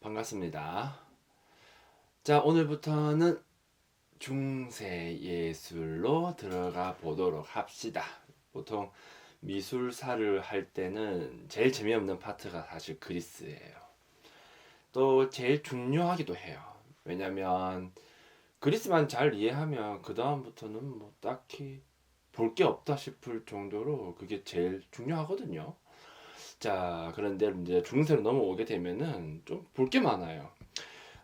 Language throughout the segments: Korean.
반갑습니다. 자, 오늘부터는 중세 예술로 들어가 보도록 합시다. 보통 미술사를 할 때는 제일 재미없는 파트가 사실 그리스예요. 또 제일 중요하기도 해요. 왜냐면 그리스만 잘 이해하면 그 다음부터는 뭐 딱히 볼 게 없다 싶을 정도로 그게 제일 중요하거든요. 자, 그런데 이제 중세로 넘어오게 되면은 좀 볼 게 많아요.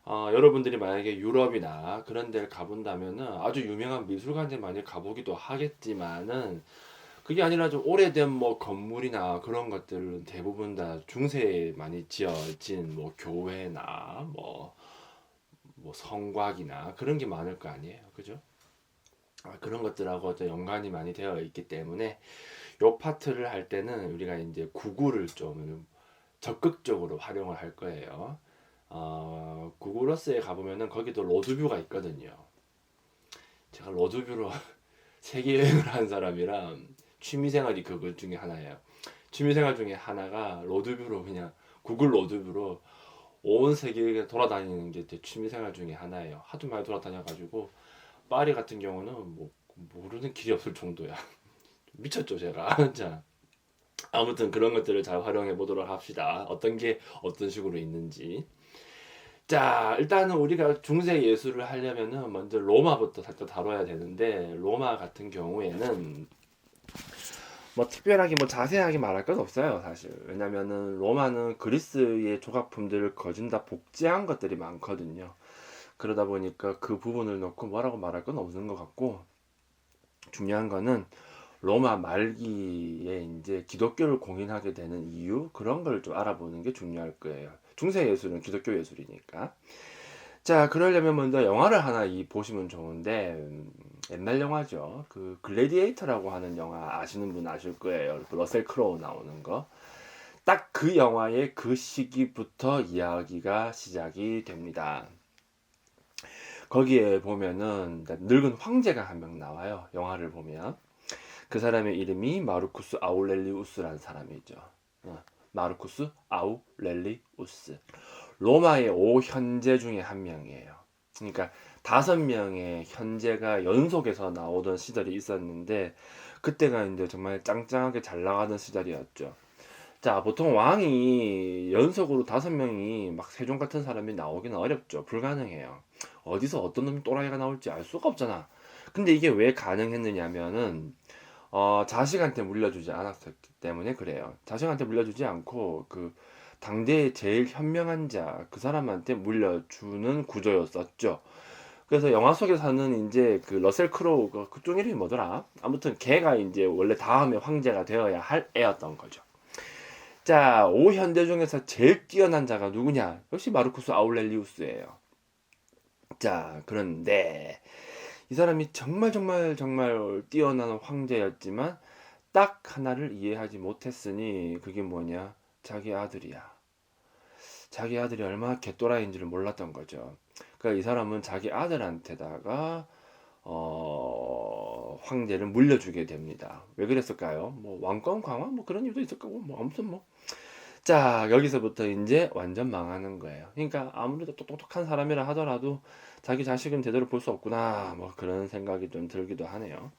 여러분들이 만약에 유럽이나 그런 데를 가본다면은 아주 유명한 미술관에 많이 가보기도 하겠지만은 그게 아니라 좀 오래된 뭐 건물이나 그런 것들은 대부분 다 중세에 많이 지어진 뭐 교회나 뭐 성곽이나 그런 게 많을 거 아니에요. 그죠? 그런 것들하고 또 연관이 많이 되어 있기 때문에 요 파트를 할 때는 우리가 이제 구글을 좀 적극적으로 활용을 할 거예요. 구글어스에 가보면은 거기도 로드뷰가 있거든요. 제가 로드뷰로 세계 여행을 한 사람이라 취미생활이 그것 중에 하나예요. 취미생활 중에 하나가 로드뷰로 그냥 구글 로드뷰로 온 세계에 돌아다니는 게 제 취미생활 중에 하나예요. 하도 많이 돌아다녀가지고 파리 같은 경우는 뭐 모르는 길이 없을 정도야. 미쳤죠 제가. 자, 아무튼 그런 것들을 잘 활용해 보도록 합시다. 어떤 게 어떤 식으로 있는지. 자, 일단은 우리가 중세 예술을 하려면은 먼저 로마부터 살짝 다뤄야 되는데, 로마 같은 경우에는 뭐 특별하게 뭐 자세하게 말할 건 없어요, 사실. 왜냐면은 로마는 그리스의 조각품들을 거진 다 복제한 것들이 많거든요. 그러다 보니까 그 부분을 놓고 뭐라고 말할 건 없는 것 같고, 중요한 거는 로마 말기에 이제 기독교를 공인하게 되는 이유, 그런 걸 좀 알아보는 게 중요할 거예요. 중세 예술은 기독교 예술이니까. 자, 그러려면 먼저 영화를 하나 보시면 좋은데, 옛날 영화죠. 그 글래디에이터라고 하는 영화 아시는 분 아실 거예요. 그 러셀 크로우 나오는 거. 딱 그 영화의 그 시기부터 이야기가 시작이 됩니다. 거기에 보면은 늙은 황제가 한 명 나와요. 영화를 보면. 그 사람의 이름이 마르쿠스 아울렐리우스라는 사람이죠. 마르쿠스 아울렐리우스. 로마의 5현제 중에 한 명이에요. 그러니까 5명의 현제가 연속해서 나오던 시절이 있었는데 그때가 이제 정말 짱짱하게 잘 나가던 시절이었죠. 자, 보통 왕이 연속으로 5명이 막 세종 같은 사람이 나오기는 어렵죠. 불가능해요. 어디서 어떤 놈이 또라이가 나올지 알 수가 없잖아. 근데 이게 왜 가능했느냐면은 자식한테 물려주지 않았기 때문에 그래요. 자식한테 물려주지 않고 그 당대의 제일 현명한 자, 그 사람한테 물려주는 구조였었죠. 그래서 영화 속에서는 이제 그 러셀 크로우 그쪽 이름이 뭐더라? 아무튼 걔가 이제 원래 다음에 황제가 되어야 할 애였던 거죠. 자, 5현대 중에서 제일 뛰어난 자가 누구냐? 역시 마르쿠스 아울렐리우스예요. 자, 그런데 이 사람이 정말 정말 정말 뛰어난 황제였지만 딱 하나를 이해하지 못했으니 그게 뭐냐? 자기 아들이야. 자기 아들이 얼마나 개또라이인지를 몰랐던 거죠. 그러니까 이 사람은 자기 아들한테다가 황제를 물려주게 됩니다. 왜 그랬을까요? 뭐 왕권 강화 뭐 그런 이유도 있을 거고 뭐 아무튼 뭐. 자, 여기서부터 이제 완전 망하는 거예요. 그러니까 아무래도 똑똑한 사람이라 하더라도 자기 자식은 제대로 볼 수 없구나 뭐 그런 생각이 좀 들기도 하네요.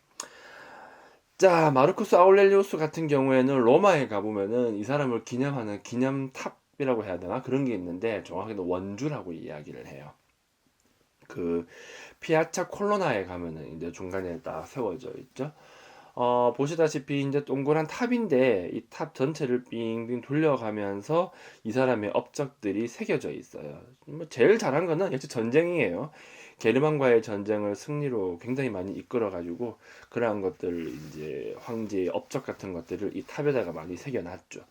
자, 마르쿠스 아울렐리우스 같은 경우에는 로마에 가보면은 이 사람을 기념하는 기념탑이라고 해야 되나? 그런 게 있는데 정확히는 원주라고 이야기를 해요. 그 피아차 콜로나에 가면은 이제 중간에 딱 세워져 있죠. 보시다시피 이제 동그란 탑인데 이 탑 전체를 빙빙 돌려가면서 이 사람의 업적들이 새겨져 있어요. 뭐 제일 잘한 거는 역시 전쟁이에요. 게르만과의 전쟁을 승리로 굉장히 많이 이끌어가지고 그러한 것들을 이제 황제의 업적 같은 것들을 이 탑에다가 많이 새겨놨죠.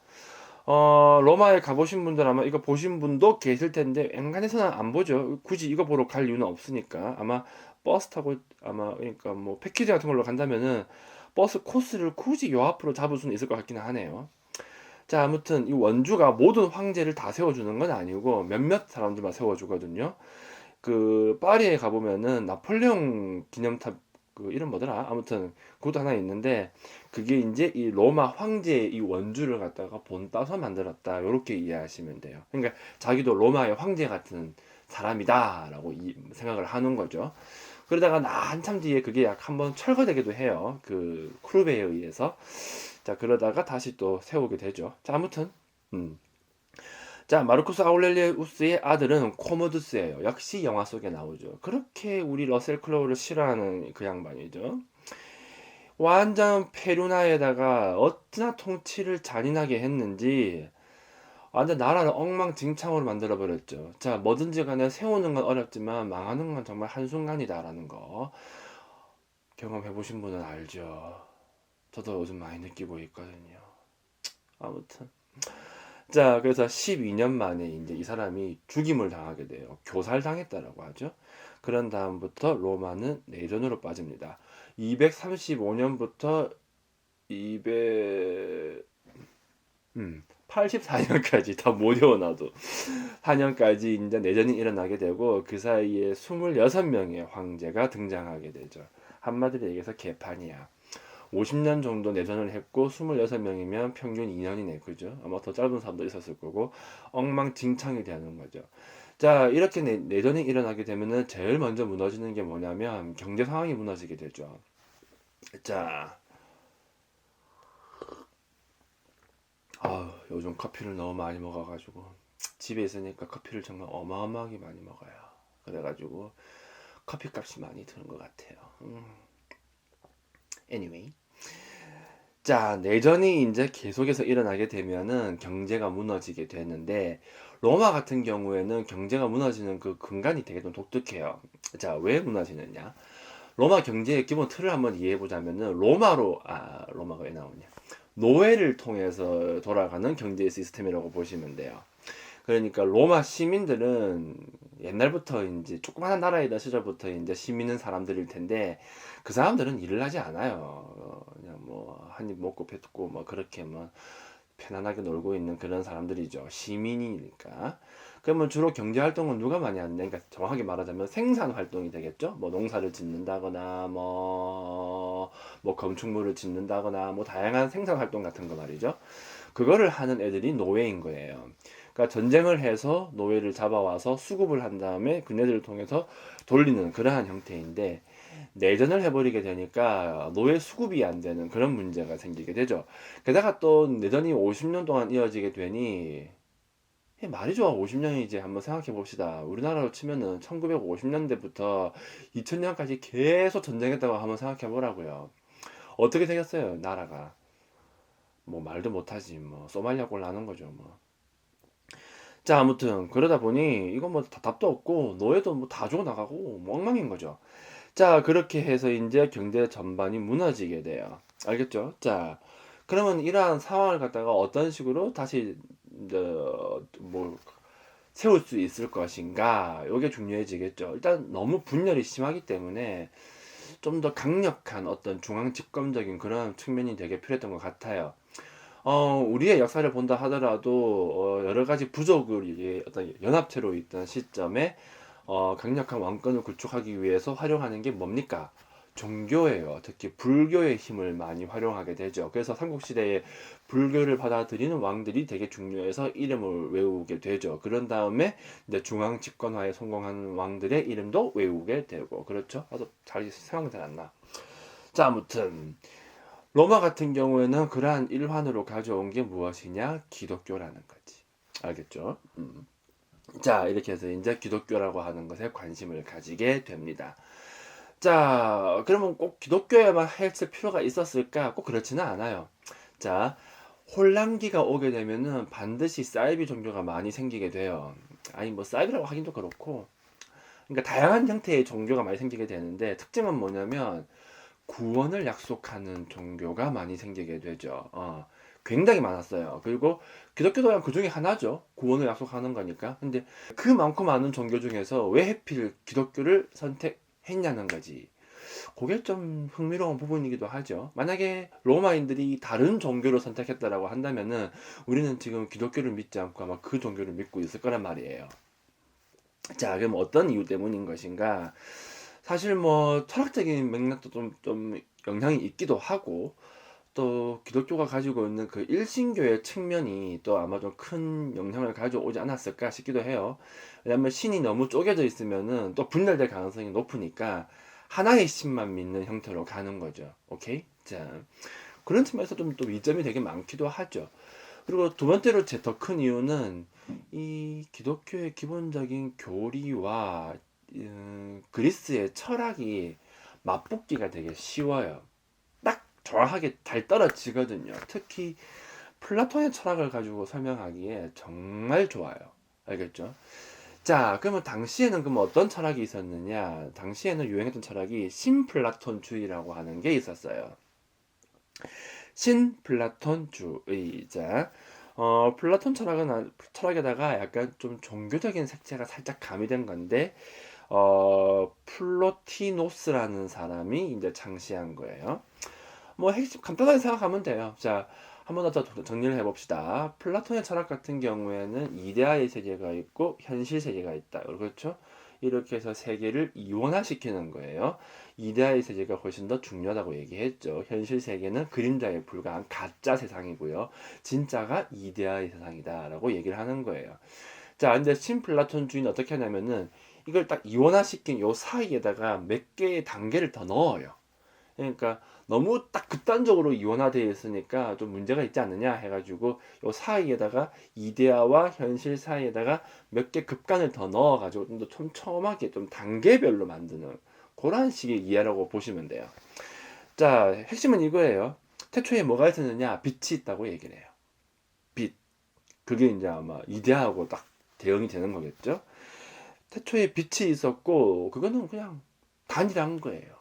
로마에 가보신 분들 아마 이거 보신 분도 계실 텐데 웬간해서는 안 보죠. 굳이 이거 보러 갈 이유는 없으니까 아마 버스 타고 아마 그러니까 뭐 패키지 같은 걸로 간다면은 버스 코스를 굳이 요 앞으로 잡을 수는 있을 것 같기는 하네요. 자, 아무튼 이 원주가 모든 황제를 다 세워주는 건 아니고 몇몇 사람들만 세워주거든요. 그 파리에 가보면은 나폴레옹 기념탑 그 이름 뭐더라? 아무튼 그것도 하나 있는데 그게 이제 이 로마 황제의 이 원주를 갖다가 본따서 만들었다. 요렇게 이해하시면 돼요. 그러니까 자기도 로마의 황제 같은 사람이다라고 생각을 하는 거죠. 그러다가 나 한참 뒤에 그게 약 한번 철거되기도 해요. 그 크루베에 의해서. 자, 그러다가 다시 또 세우게 되죠. 자, 아무튼 자, 마르쿠스 아울렐리우스의 아들은 코모두스예요. 역시 영화 속에 나오죠. 그렇게 우리 러셀 크로우를 싫어하는 그 양반이죠. 완전 페루나에다가 어찌나 통치를 잔인하게 했는지 완전 나라를 엉망진창으로 만들어 버렸죠. 자, 뭐든지 간에 세우는 건 어렵지만 망하는 건 정말 한순간이다라는 거 경험해 보신 분은 알죠. 저도 요즘 많이 느끼고 있거든요. 아무튼 자, 그래서 12년 만에 이제 이 사람이 죽임을 당하게 돼요. 교살당했다라고 하죠. 그런 다음부터 로마는 내전으로 빠집니다. 235년부터 200 84년까지 다 못 외워놔도 4년까지 이제 내전이 일어나게 되고 그 사이에 26명의 황제가 등장하게 되죠. 한마디로 얘기해서 개판이야. 50년 정도 내전을 했고 26명이면 평균 2년이네. 그죠? 아마 더 짧은 사람도 있었을 거고 엉망진창이 되는 거죠. 자, 이렇게 내전이 일어나게 되면은 제일 먼저 무너지는 게 뭐냐면 경제 상황이 무너지게 되죠. 자, 요즘 커피를 너무 많이 먹어가지고 집에 있으니까 커피를 정말 어마어마하게 많이 먹어요. 그래가지고 커피 값이 많이 드는 것 같아요. Anyway. 자, 내전이 이제 계속해서 일어나게 되면은 경제가 무너지게 되는데 로마 같은 경우에는 경제가 무너지는 그 근간이 되게 좀 독특해요. 자, 왜 무너지느냐? 로마 경제의 기본 틀을 한번 이해해 보자면은 로마가 왜 나오냐? 노예를 통해서 돌아가는 경제 시스템이라고 보시면 돼요. 그러니까 로마 시민들은 옛날부터 이제 조그마한 나라이던 시절부터 이제 시민은 사람들일 텐데 그 사람들은 일을 하지 않아요. 그냥 뭐 한 입 먹고 뱉고 뭐 그렇게 뭐 편안하게 놀고 있는 그런 사람들이죠. 시민이니까. 그러면 주로 경제 활동은 누가 많이 하느냐? 그러니까 정확하게 말하자면 생산 활동이 되겠죠. 뭐 농사를 짓는다거나 뭐 건축물을 짓는다거나 뭐 다양한 생산 활동 같은 거 말이죠. 그거를 하는 애들이 노예인 거예요. 그러니까 전쟁을 해서 노예를 잡아와서 수급을 한 다음에 그네들을 통해서 돌리는 그러한 형태인데 내전을 해버리게 되니까 노예 수급이 안 되는 그런 문제가 생기게 되죠. 게다가 또 내전이 50년 동안 이어지게 되니 말이 좋아 50년이지 한번 생각해 봅시다. 우리나라로 치면은 1950년대부터 2000년까지 계속 전쟁했다고 한번 생각해 보라고요. 어떻게 생겼어요 나라가? 뭐 말도 못하지 뭐 소말리아 꼴 나는 거죠 뭐. 자, 아무튼 그러다 보니 이건 뭐 답도 없고 노예도 뭐 다 죽어나가고 뭐 엉망인 거죠. 자, 그렇게 해서 이제 경제 전반이 무너지게 돼요. 알겠죠? 자, 그러면 이러한 상황을 갖다가 어떤 식으로 다시 뭐 세울 수 있을 것인가? 이게 중요해지겠죠. 일단 너무 분열이 심하기 때문에 좀 더 강력한 어떤 중앙 집권적인 그런 측면이 되게 필요했던 것 같아요. 우리의 역사를 본다 하더라도 여러 가지 부족을 어떤 연합체로 있던 시점에 강력한 왕권을 구축하기 위해서 활용하는 게 뭡니까? 종교예요. 특히 불교의 힘을 많이 활용하게 되죠. 그래서 삼국시대에 불교를 받아들이는 왕들이 되게 중요해서 이름을 외우게 되죠. 그런 다음에 이제 중앙 집권화에 성공한 왕들의 이름도 외우게 되고, 그렇죠? 아주 잘 생각이 잘 안 나. 자, 아무튼 로마 같은 경우에는 그러한 일환으로 가져온 게 무엇이냐? 기독교라는 거지. 알겠죠? 자, 이렇게 해서 이제 기독교라고 하는 것에 관심을 가지게 됩니다. 자, 그러면 꼭 기독교에만 했을 필요가 있었을까? 꼭 그렇지는 않아요. 자, 혼란기가 오게 되면은 반드시 사이비 종교가 많이 생기게 돼요. 아니, 뭐, 사이비라고 하긴도 그렇고. 그러니까 다양한 형태의 종교가 많이 생기게 되는데, 특징은 뭐냐면, 구원을 약속하는 종교가 많이 생기게 되죠. 굉장히 많았어요. 그리고 기독교도 그냥 그 중에 하나죠. 구원을 약속하는 거니까. 근데 그 많고 많은 종교 중에서 왜 하필 기독교를 선택했냐는 거지. 그게 좀 흥미로운 부분이기도 하죠. 만약에 로마인들이 다른 종교를 선택했다라고 한다면은 우리는 지금 기독교를 믿지 않고 아마 그 종교를 믿고 있을 거란 말이에요. 자, 그럼 어떤 이유 때문인 것인가? 사실 뭐 철학적인 맥락도 좀 영향이 있기도 하고, 또 기독교가 가지고 있는 그 일신교의 측면이 또 아마 좀 큰 영향을 가져오지 않았을까 싶기도 해요. 왜냐면 신이 너무 쪼개져 있으면은 또 분열될 가능성이 높으니까 하나의 신만 믿는 형태로 가는 거죠. 오케이? 자, 그런 측면에서 좀 또 이점이 되게 많기도 하죠. 그리고 두 번째로 제 더 큰 이유는 이 기독교의 기본적인 교리와 그리스의 철학이 맞붙기가 되게 쉬워요. 딱 정확하게 잘 떨어지거든요. 특히 플라톤의 철학을 가지고 설명하기에 정말 좋아요. 알겠죠? 자, 그러면 당시에는 그럼 어떤 철학이 있었느냐? 당시에는 유행했던 철학이 신플라톤주의라고 하는 게 있었어요. 신플라톤주의자. 플라톤 철학에다가 약간 좀 종교적인 색채가 살짝 가미된 건데, 플로티노스라는 사람이 이제 창시한 거예요. 뭐 핵심 간단하게 생각하면 돼요. 자, 한 번 더 정리를 해봅시다. 플라톤의 철학 같은 경우에는 이데아의 세계가 있고 현실 세계가 있다. 그렇죠? 이렇게 해서 세계를 이원화시키는 거예요. 이데아의 세계가 훨씬 더 중요하다고 얘기했죠. 현실 세계는 그림자에 불과한 가짜 세상이고요. 진짜가 이데아의 세상이다라고 얘기를 하는 거예요. 자, 근데 신플라톤주의는 어떻게 하냐면은 이걸 딱 이원화시킨 요 사이에다가 몇 개의 단계를 더 넣어요. 그러니까 너무 딱 극단적으로 이원화되어 있으니까 좀 문제가 있지 않느냐 해가지고 요 사이에다가 이데아와 현실 사이에다가 몇 개 급간을 더 넣어가지고 좀 더 촘촘하게 좀 단계별로 만드는 그런 식의 이해라고 보시면 돼요. 자, 핵심은 이거예요. 태초에 뭐가 있었느냐? 빛이 있다고 얘기를 해요. 빛. 그게 이제 아마 이데아하고 딱 대응이 되는 거겠죠? 태초에 빛이 있었고 그거는 그냥 단일한 거예요.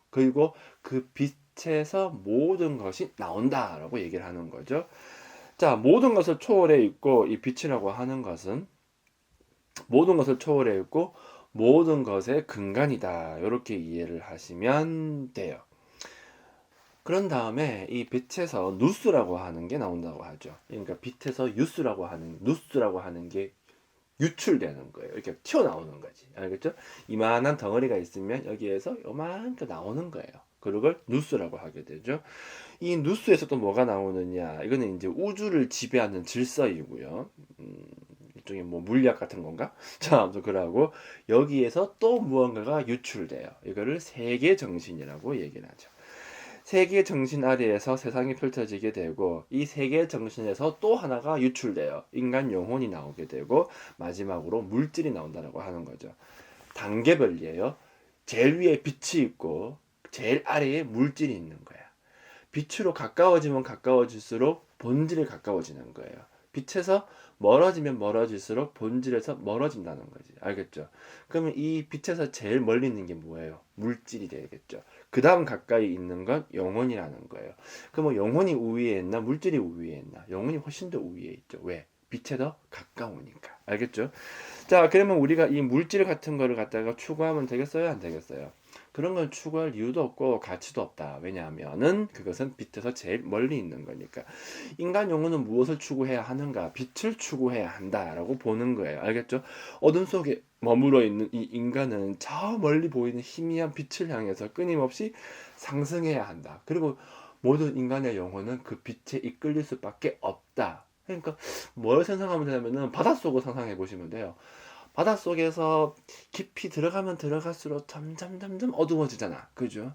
그리고 그 빛에서 모든 것이 나온다라고 얘기를 하는 거죠. 자, 모든 것을 초월해 있고 이 빛이라고 하는 것은 모든 것을 초월해 있고 모든 것의 근간이다. 이렇게 이해를 하시면 돼요. 그런 다음에 이 빛에서 누스라고 하는 게 나온다고 하죠. 그러니까 빛에서 누스라고 하는 게 유출되는 거예요. 이렇게 튀어나오는 거지. 알겠죠? 이만한 덩어리가 있으면 여기에서 요만큼 나오는 거예요. 그걸 누스라고 하게 되죠. 이 누스에서 또 뭐가 나오느냐? 이거는 이제 우주를 지배하는 질서이고요. 일종의 뭐 물리학 같은 건가? 자, 아무튼 그러고 여기에서 또 무언가가 유출돼요. 이거를 세계 정신이라고 얘기를 하죠. 세계 정신 아래에서 세상이 펼쳐지게 되고 이 세계 정신에서 또 하나가 유출돼요. 인간 영혼이 나오게 되고 마지막으로 물질이 나온다라고 하는 거죠. 단계별이에요. 제일 위에 빛이 있고 제일 아래에 물질이 있는 거야. 빛으로 가까워지면 가까워질수록 본질에 가까워지는 거예요. 빛에서 멀어지면 멀어질수록 본질에서 멀어진다는 거지. 알겠죠? 그러면 이 빛에서 제일 멀리 있는 게 뭐예요? 물질이 되겠죠. 그 다음 가까이 있는 건 영혼이라는 거예요. 그러면 영혼이 우위에 있나? 물질이 우위에 있나? 영혼이 훨씬 더 우위에 있죠. 왜? 빛에 더 가까우니까. 알겠죠? 자, 그러면 우리가 이 물질 같은 거를 갖다가 추구하면 되겠어요? 안 되겠어요? 그런 걸 추구할 이유도 없고 가치도 없다. 왜냐하면은 그것은 빛에서 제일 멀리 있는 거니까. 인간 영혼은 무엇을 추구해야 하는가? 빛을 추구해야 한다라고 보는 거예요. 알겠죠? 어둠 속에 머물러 있는 이 인간은 저 멀리 보이는 희미한 빛을 향해서 끊임없이 상승해야 한다. 그리고 모든 인간의 영혼은 그 빛에 이끌릴 수밖에 없다. 그러니까 뭘 상상하면 되냐면은 바닷속을 상상해 보시면 돼요. 바닷속에서 깊이 들어가면 들어갈수록 점점 어두워지잖아. 그죠?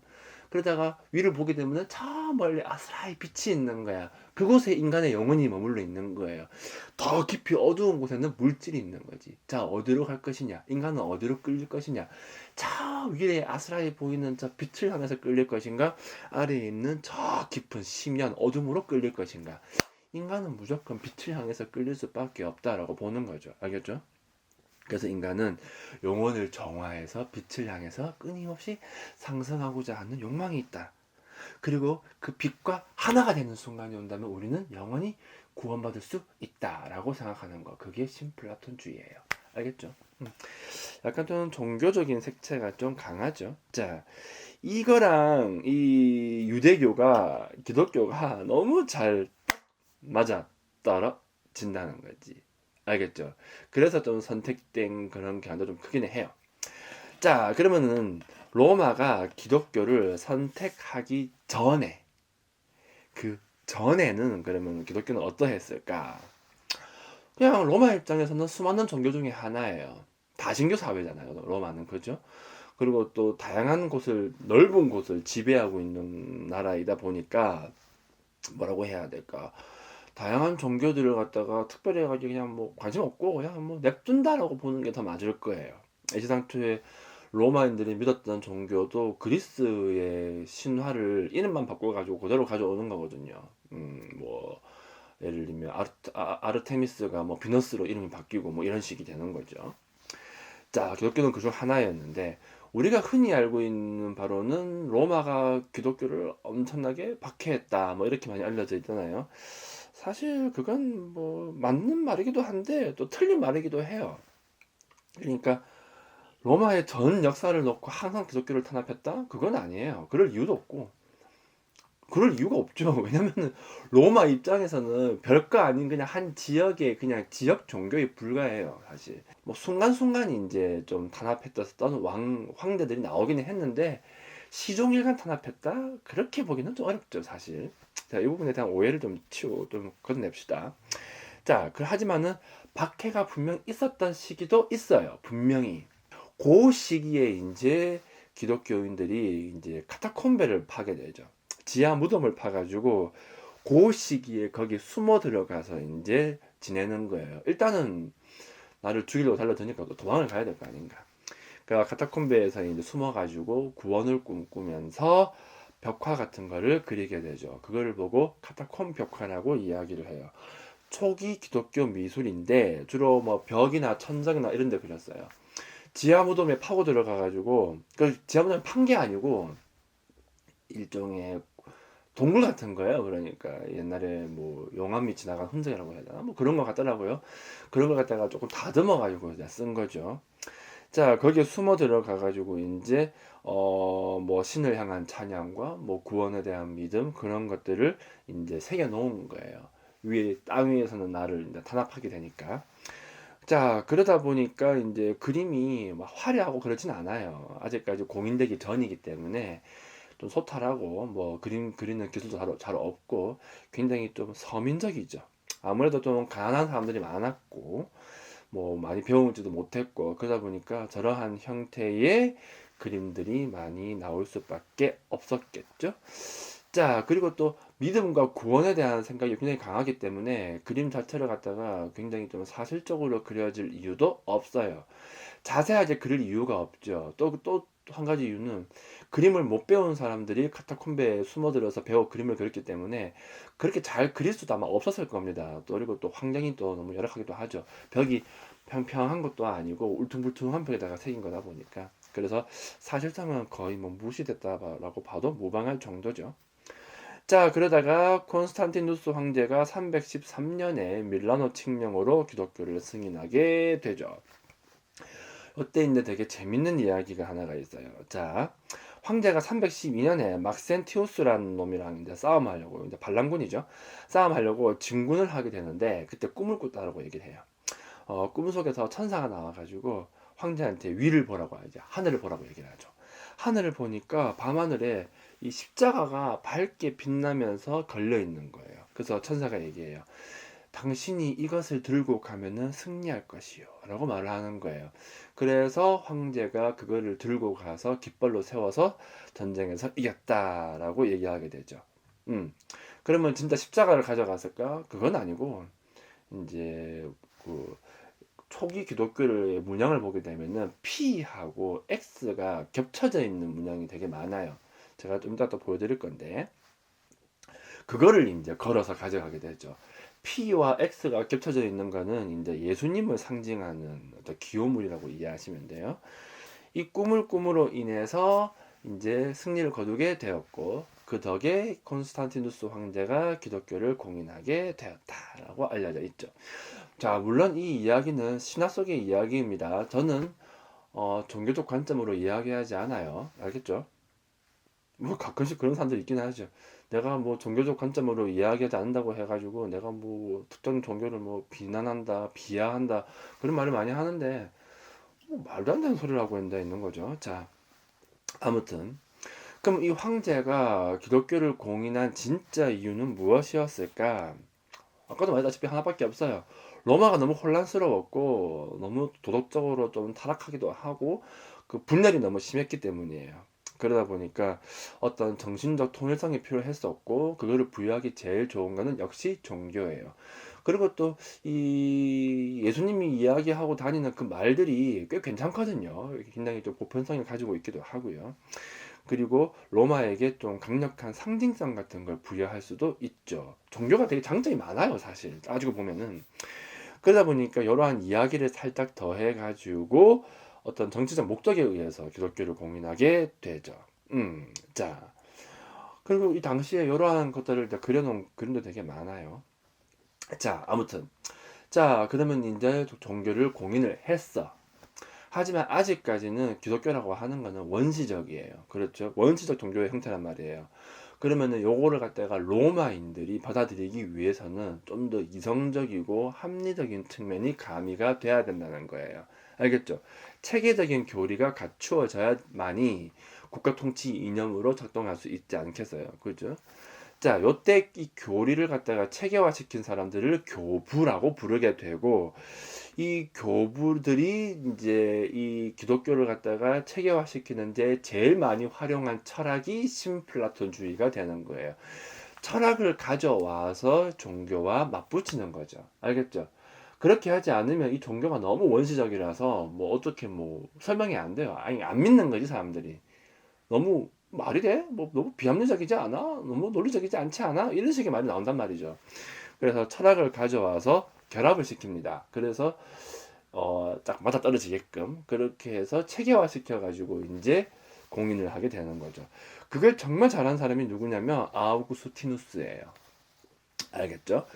그러다가 위를 보게 되면 저 멀리 아스라이 빛이 있는 거야. 그곳에 인간의 영혼이 머물러 있는 거예요. 더 깊이 어두운 곳에는 물질이 있는 거지. 자, 어디로 갈 것이냐? 인간은 어디로 끌릴 것이냐? 저 위에 아스라이 보이는 저 빛을 향해서 끌릴 것인가? 아래에 있는 저 깊은 심연 어둠으로 끌릴 것인가? 인간은 무조건 빛을 향해서 끌릴 수밖에 없다라고 보는 거죠. 알겠죠? 그래서 인간은 영혼을 정화해서 빛을 향해서 끊임없이 상승하고자 하는 욕망이 있다. 그리고 그 빛과 하나가 되는 순간이 온다면 우리는 영원히 구원받을 수 있다라고 생각하는 거. 그게 신플라톤주의예요. 알겠죠? 약간 좀 종교적인 색채가 좀 강하죠. 자, 이거랑 이 유대교가 기독교가 너무 잘 맞아 떨어진다는 거지. 알겠죠? 그래서 좀 선택된 그런 경향도 좀 크긴 해요. 자, 그러면은 로마가 기독교를 선택하기 전에, 그 전에는 그러면 기독교는 어떠했을까? 그냥 로마 입장에서는 수많은 종교 중에 하나예요. 다신교 사회잖아요, 로마는. 그죠? 그리고 또 다양한 곳을, 넓은 곳을 지배하고 있는 나라이다 보니까 뭐라고 해야 될까? 다양한 종교들을 갖다가 특별히 해가지고 그냥 뭐 관심 없고 그냥 뭐 냅둔다라고 보는 게 더 맞을 거예요. 애시당초에 로마인들이 믿었던 종교도 그리스의 신화를 이름만 바꿔가지고 그대로 가져오는 거거든요. 뭐 예를 들면 아르테미스가 뭐 비너스로 이름이 바뀌고 뭐 이런 식이 되는 거죠. 자, 기독교는 그중 하나였는데 우리가 흔히 알고 있는 바로는 로마가 기독교를 엄청나게 박해했다 뭐 이렇게 많이 알려져 있잖아요. 사실 그건 뭐 맞는 말이기도 한데 또 틀린 말이기도 해요. 그러니까 로마의 전 역사를 놓고 항상 기독교를 탄압했다? 그건 아니에요. 그럴 이유도 없고 그럴 이유가 없죠. 왜냐면은 로마 입장에서는 별거 아닌 그냥 한 지역의 그냥 지역 종교에 불과해요, 사실. 뭐 순간순간 이제 좀 탄압했던 황제들이 나오기는 했는데 시종일관 탄압했다? 그렇게 보기는 좀 어렵죠, 사실. 자, 이 부분에 대한 오해를 좀 걷어냅시다. 자, 하지만은 박해가 분명 있었던 시기도 있어요. 분명히. 그 시기에 이제 기독교인들이 이제 카타콤베를 파게 되죠. 지하 무덤을 파가지고 그 시기에 거기 숨어 들어가서 이제 지내는 거예요. 일단은 나를 죽이려고 달려드니까 또 도망을 가야 될 거 아닌가. 그러니까 카타콤베에서 이제 숨어가지고 구원을 꿈꾸면서 벽화 같은 거를 그리게 되죠. 그거를 보고 카타콤 벽화라고 이야기를 해요. 초기 기독교 미술인데 주로 뭐 벽이나 천장이나 이런 데 그렸어요. 지하 무덤에 파고 들어가가지고, 그 지하 무덤에 판 게 아니고 일종의 동굴 같은 거예요. 그러니까 옛날에 뭐 용암 밑이 나간 흔적이라고 해야 되나? 뭐 그런 거 같더라고요. 그런 걸 갖다가 조금 다듬어 가지고 쓴 거죠. 자, 거기에 숨어 들어가 가지고 이제 뭐 신을 향한 찬양과 뭐 구원에 대한 믿음 그런 것들을 이제 새겨 놓은 거예요. 위에 땅 위에서는 나를 이제 탄압하게 되니까. 자, 그러다 보니까 이제 그림이 막 화려하고 그러진 않아요. 아직까지 공인되기 전이기 때문에 좀 소탈하고 뭐 그림 그리는 기술도 잘 없고 굉장히 좀 서민적이죠. 아무래도 좀 가난한 사람들이 많았고 뭐 많이 배우지도 못했고 그러다 보니까 저러한 형태의 그림들이 많이 나올 수밖에 없었겠죠. 자, 그리고 또 믿음과 구원에 대한 생각이 굉장히 강하기 때문에 그림 자체를 갖다가 굉장히 좀 사실적으로 그려질 이유도 없어요. 자세하게 그릴 이유가 없죠. 또 한 가지 이유는 그림을 못 배운 사람들이 카타콤베에 숨어들어서 배워 그림을 그렸기 때문에 그렇게 잘 그릴 수도 아마 없었을 겁니다. 또 그리고 또 환경이 또 너무 열악하기도 하죠. 벽이 평평한 것도 아니고 울퉁불퉁한 벽에다가 새긴 거다 보니까 그래서 사실상은 거의 뭐 무시됐다라고 봐도 무방할 정도죠. 자, 그러다가 콘스탄티누스 황제가 313년에 밀라노 칙령으로 기독교를 승인하게 되죠. 이때 이제 되게 재밌는 이야기가 하나가 있어요. 자, 황제가 312년에 막센티우스라는 놈이랑 이제 싸움하려고, 이제 반란군이죠. 싸움하려고 진군을 하게 되는데, 그때 꿈을 꿨다라고 얘기를 해요. 꿈속에서 천사가 나와가지고 황제한테 위를 보라고 하죠. 하늘을 보라고 얘기를 하죠. 하늘을 보니까 밤하늘에 이 십자가가 밝게 빛나면서 걸려 있는 거예요. 그래서 천사가 얘기해요. 당신이 이것을 들고 가면은 승리할 것이요. 라고 말을 하는 거예요. 그래서 황제가 그거를 들고 가서 깃발로 세워서 전쟁에서 이겼다라고 얘기하게 되죠. 그러면 진짜 십자가를 가져갔을까? 그건 아니고, 이제, 그, 초기 기독교의 문양을 보게 되면은 P하고 X가 겹쳐져 있는 문양이 되게 많아요. 제가 좀 이따 또 보여드릴 건데, 그거를 이제 걸어서 가져가게 되죠. P와 X가 겹쳐져 있는 거는 이제 예수님을 상징하는 어떤 기호물이라고 이해하시면 돼요. 이 꿈을 꿈으로 인해서 이제 승리를 거두게 되었고, 그 덕에 콘스탄티누스 황제가 기독교를 공인하게 되었다라고 알려져 있죠. 자, 물론 이 이야기는 신화 속의 이야기입니다. 저는 종교적 관점으로 이야기하지 않아요. 알겠죠? 뭐 가끔씩 그런 사람들 있긴 하죠. 내가 뭐 종교적 관점으로 이야기하지 않는다고 해가지고 내가 뭐 특정 종교를 뭐 비난한다, 비하한다 그런 말을 많이 하는데 뭐 말도 안 되는 소리를 하고 있는 거죠. 자, 아무튼 그럼 이 황제가 기독교를 공인한 진짜 이유는 무엇이었을까? 아까도 말했다시피 하나밖에 없어요. 로마가 너무 혼란스러웠고 너무 도덕적으로 좀 타락하기도 하고 그 분열이 너무 심했기 때문이에요. 그러다 보니까 어떤 정신적 통일성이 필요했었고 그거를 부여하기 제일 좋은 거는 역시 종교예요. 그리고 또 이 예수님이 이야기하고 다니는 그 말들이 꽤 괜찮거든요. 굉장히 좀 보편성을 가지고 있기도 하고요. 그리고 로마에게 좀 강력한 상징성 같은 걸 부여할 수도 있죠. 종교가 되게 장점이 많아요, 사실. 따지고 보면은. 그러다 보니까 이러한 이야기를 살짝 더해 가지고 어떤 정치적 목적에 의해서 기독교를 공인하게 되죠. 자. 그리고 이 당시에 이러한 것들을 다 그려놓은 그림도 되게 많아요. 자, 아무튼. 자, 그러면 이제 종교를 공인을 했어. 하지만 아직까지는 기독교라고 하는 거는 원시적이에요. 그렇죠? 원시적 종교의 형태란 말이에요. 그러면은 요거를 갖다가 로마인들이 받아들이기 위해서는 좀 더 이성적이고 합리적인 측면이 가미가 돼야 된다는 거예요. 알겠죠? 체계적인 교리가 갖추어져야만이 국가 통치 이념으로 작동할 수 있지 않겠어요? 그죠? 자, 요때 이 교리를 갖다가 체계화시킨 사람들을 교부라고 부르게 되고, 이 교부들이 이제 이 기독교를 갖다가 체계화시키는데 제일 많이 활용한 철학이 신플라톤주의가 되는 거예요. 철학을 가져와서 종교와 맞붙이는 거죠. 알겠죠? 그렇게 하지 않으면 이 종교가 너무 원시적이라서 뭐 어떻게 뭐 설명이 안 돼요. 아니, 안 믿는 거지, 사람들이. 너무 말이 돼? 뭐 너무 비합리적이지 않아? 너무 논리적이지 않지 않아? 이런 식의 말이 나온단 말이죠. 그래서 철학을 가져와서 결합을 시킵니다. 그래서 딱 맞아 떨어지게끔 그렇게 해서 체계화 시켜가지고 이제 공인을 하게 되는 거죠. 그걸 정말 잘한 사람이 누구냐면 아우구스티누스예요. 알겠죠?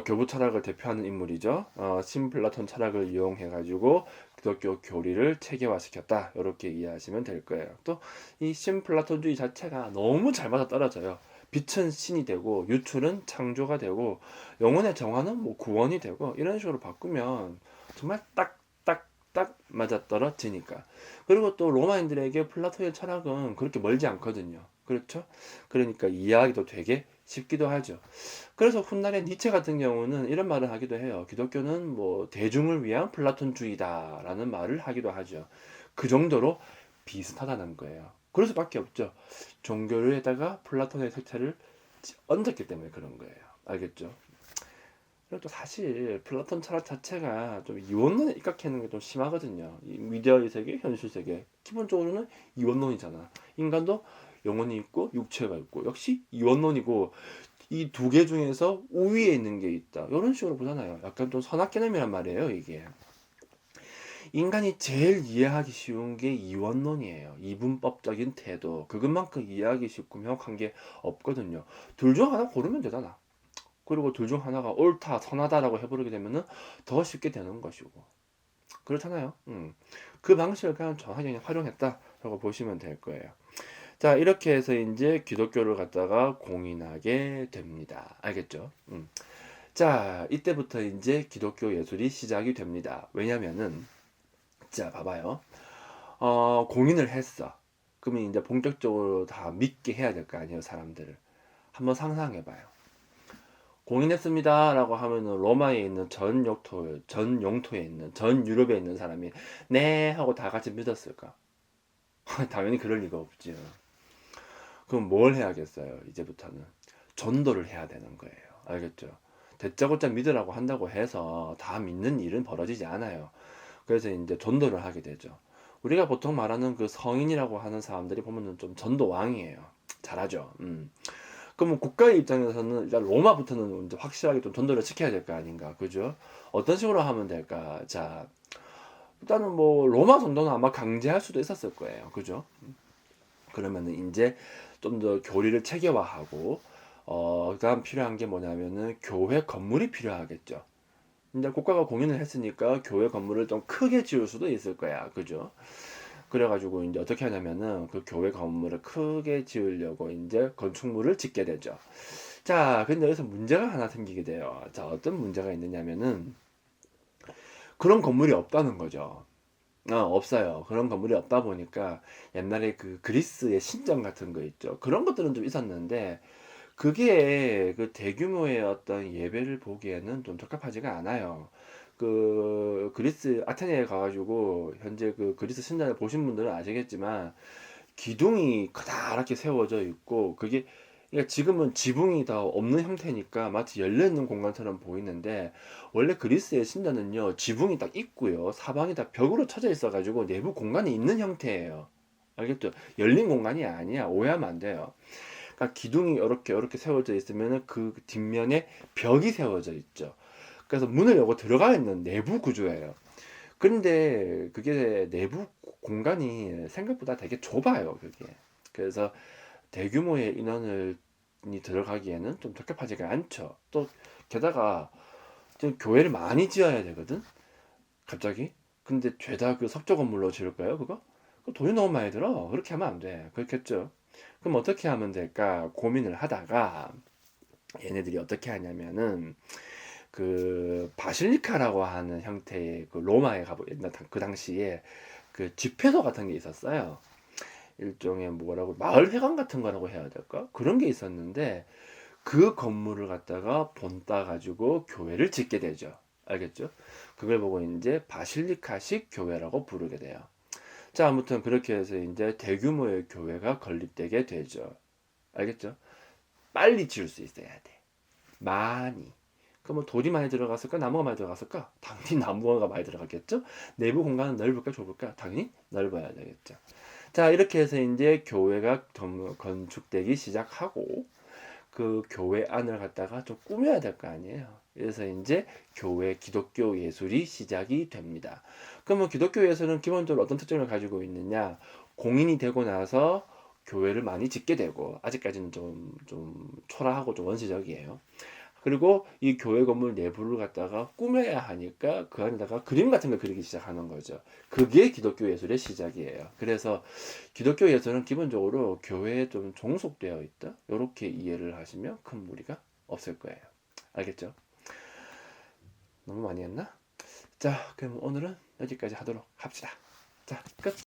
교부 철학을 대표하는 인물이죠. 신플라톤 철학을 이용해가지고 기독교 교리를 체계화시켰다. 이렇게 이해하시면 될 거예요. 또 이 신플라톤주의 자체가 너무 잘 맞아 떨어져요. 빛은 신이 되고 유출은 창조가 되고 영혼의 정화는 뭐 구원이 되고 이런 식으로 바꾸면 정말 딱 맞아 떨어지니까. 그리고 또 로마인들에게 플라톤의 철학은 그렇게 멀지 않거든요. 그렇죠? 그러니까 이해하기도 되게 쉽기도 하죠. 그래서 훗날에 니체 같은 경우는 이런 말을 하기도 해요. 기독교는 뭐 대중을 위한 플라톤주의다라는 말을 하기도 하죠. 그 정도로 비슷하다는 거예요. 그럴 수밖에 없죠. 종교에다가 플라톤의 색채를 얹었기 때문에 그런 거예요. 알겠죠? 그리고 또 사실 플라톤 철학 자체가 좀 이원론에 입각하는 게 좀 심하거든요. 이 미디어의 세계, 현실 세계. 기본적으로는 이원론이잖아. 인간도 영혼이 있고 육체가 있고 역시 이원론이고 이 두 개 중에서 우위에 있는 게 있다. 이런 식으로 보잖아요. 약간 좀 선악 개념이란 말이에요, 이게. 인간이 제일 이해하기 쉬운 게 이원론이에요. 이분법적인 태도. 그것만큼 이해하기 쉽고 명확한 게 없거든요. 둘 중 하나 고르면 되잖아. 그리고 둘 중 하나가 옳다, 선하다라고 해버리게 되면은 더 쉽게 되는 것이고. 그렇잖아요. 그 방식을 그냥 정확하게 그냥 활용했다라고 보시면 될 거예요. 자, 이렇게 해서 이제 기독교를 갖다가 공인하게 됩니다. 알겠죠? 자, 이때부터 이제 기독교 예술이 시작이 됩니다. 왜냐면은, 자, 봐봐요. 공인을 했어. 그러면 이제 본격적으로 다 믿게 해야 될 거 아니에요, 사람들을. 한번 상상해봐요. 공인했습니다라고 하면은 로마에 있는 전 영토에 있는, 전 유럽에 있는 사람이 네 하고 다 같이 믿었을까? 당연히 그럴 리가 없죠. 그럼 뭘 해야겠어요, 이제부터는? 전도를 해야 되는 거예요. 알겠죠? 대짜고짜 믿으라고 한다고 해서 다 믿는 일은 벌어지지 않아요. 그래서 이제 전도를 하게 되죠. 우리가 보통 말하는 그 성인이라고 하는 사람들이 보면은 좀 전도왕이에요. 잘하죠. 그러면 국가의 입장에서는 일단 로마부터는 이제 확실하게 좀 전도를 시켜야 될 거 아닌가, 그죠? 어떤 식으로 하면 될까? 자, 일단은 뭐 로마 정도는 아마 강제할 수도 있었을 거예요, 그죠? 그러면은 이제 좀 더 교리를 체계화하고, 그다음 필요한 게 뭐냐면은 교회 건물이 필요하겠죠. 이제 국가가 공인을 했으니까 교회 건물을 좀 크게 지을 수도 있을 거야, 그죠? 그래가지고 이제 어떻게 하냐면은 그 교회 건물을 크게 지으려고 이제 건축물을 짓게 되죠. 자, 근데 여기서 문제가 하나 생기게 돼요. 자, 어떤 문제가 있느냐면은 그런 건물이 없다는 거죠. 없어요. 그런 건물이 없다 보니까 옛날에 그 그리스의 신전 같은 거 있죠. 그런 것들은 좀 있었는데 그게 그 대규모의 어떤 예배를 보기에는 좀 적합하지가 않아요. 그 그리스 아테네에 가가지고 현재 그 그리스 신전을 보신 분들은 아시겠지만 기둥이 커다랗게 세워져 있고 그게 그러니까 지금은 지붕이 다 없는 형태니까 마치 열려있는 공간처럼 보이는데 원래 그리스의 신전은요 지붕이 딱 있고요 사방이 다 벽으로 쳐져 있어가지고 내부 공간이 있는 형태예요. 알겠죠? 열린 공간이 아니야. 오해하면 안 돼요. 그러니까 기둥이 이렇게 세워져 있으면 그 뒷면에 벽이 세워져 있죠. 그래서 문을 열고 들어가 있는 내부 구조예요. 그런데 그게 내부 공간이 생각보다 되게 좁아요, 그게. 그래서 대규모의 인원을 이 들어가기에는 좀 적합하지가 않죠. 또 게다가 지금 교회를 많이 지어야 되거든. 갑자기. 근데 죄다 그 석조 건물로 지을까요, 그거? 그 돈이 너무 많이 들어. 그렇게 하면 안 돼. 그렇겠죠. 그럼 어떻게 하면 될까 고민을 하다가 얘네들이 어떻게 하냐면은 그 바실리카라고 하는 형태의 그 로마에 가보 옛날 그 당시에 그 집회소 같은 게 있었어요. 일종의 뭐라고 마을회관 같은 거라고 해야 될까? 그런 게 있었는데 그 건물을 갖다가 본따 가지고 교회를 짓게 되죠. 알겠죠? 그걸 보고 이제 바실리카식 교회라고 부르게 돼요. 자, 아무튼 그렇게 해서 이제 대규모의 교회가 건립되게 되죠. 알겠죠? 빨리 지을 수 있어야 돼. 많이. 그러면 돌이 많이 들어갔을까? 나무가 많이 들어갔을까? 당연히 나무가 많이 들어갔겠죠? 내부 공간은 넓을까? 좁을까? 당연히 넓어야 되겠죠. 자, 이렇게 해서 이제 교회가 건축되기 시작하고 그 교회 안을 갖다가 좀 꾸며야 될 거 아니에요. 그래서 이제 교회 기독교 예술이 시작이 됩니다. 그러면 기독교 예술은 기본적으로 어떤 특징을 가지고 있느냐? 공인이 되고 나서 교회를 많이 짓게 되고 아직까지는 좀 초라하고 좀 원시적이에요. 그리고 이 교회 건물 내부를 갖다가 꾸며야 하니까 그 안에다가 그림 같은 걸 그리기 시작하는 거죠. 그게 기독교 예술의 시작이에요. 그래서 기독교 예술은 기본적으로 교회에 좀 종속되어 있다. 이렇게 이해를 하시면 큰 무리가 없을 거예요. 알겠죠? 너무 많이 했나? 자, 그럼 오늘은 여기까지 하도록 합시다. 자, 끝.